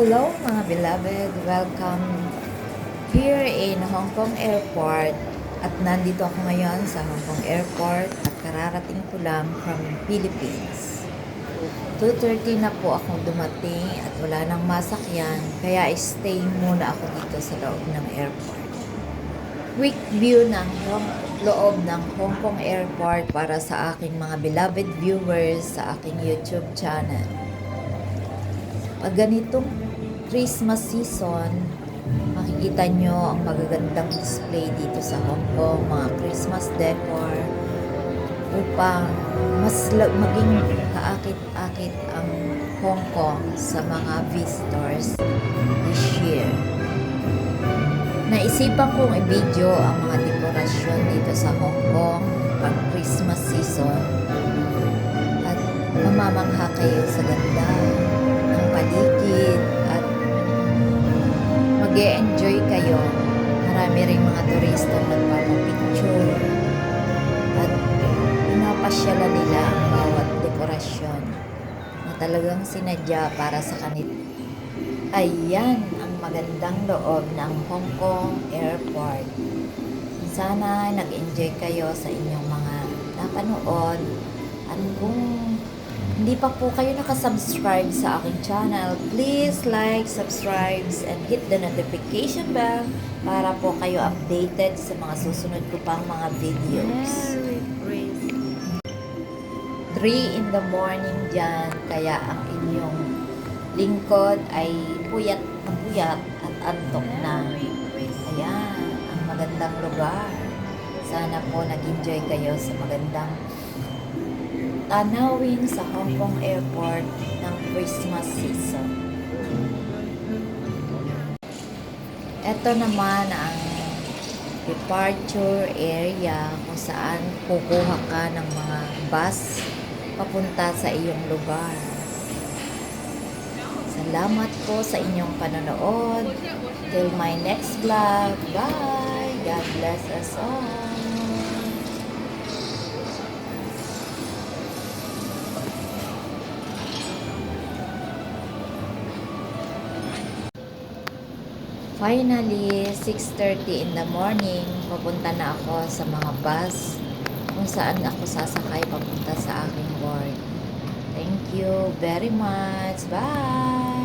Hello mga beloved, welcome here in Hong Kong Airport at nandito ako ngayon sa Hong Kong Airport at kararating ko lang from Philippines. 2:30 na po akong dumating at wala nang masakyan kaya stay muna ako dito sa loob ng airport. Quick view ng loob ng Hong Kong Airport para sa aking mga beloved viewers sa aking YouTube channel. Pag ganitong Christmas season, makikita nyo ang magagandang display dito sa Hong Kong, mga Christmas decor, upang mas maging kaakit-akit ang Hong Kong sa mga visitors this year. Naisipan kong i-video ang mga dekorasyon dito sa Hong Kong pag Christmas season at mamamangha kayo sa ganda ng paligid at mag-e-enjoy kayo. Marami ring mga turista nagpapapicture at pinapasyalan nila ang bawat dekorasyon na talagang sinadya para sa kanila. Ayan ang magandang loob ng Hong Kong Airport. Sana nag-enjoy kayo sa inyong mga napanood at kung hindi pa po kayo nakasubscribe sa aking channel, please like, subscribe, and hit the notification bell para po kayo updated sa mga susunod ko pang mga videos. 3 in the morning dyan, kaya ang inyong lingkod ay puyat na puyat at antok na. Ayan, ang magandang lugar. Sana po nag-enjoy kayo sa magandang tanawin sa Hong Kong Airport ng Christmas season. Ito naman ang departure area kung saan kukuha ka ng mga bus papunta sa iyong lugar. Salamat po sa inyong panonood. Till my next vlog. Bye! God bless us all. Finally, 6:30 in the morning, papunta na ako sa mga bus kung saan ako sasakay papunta sa aking work. Thank you very much. Bye!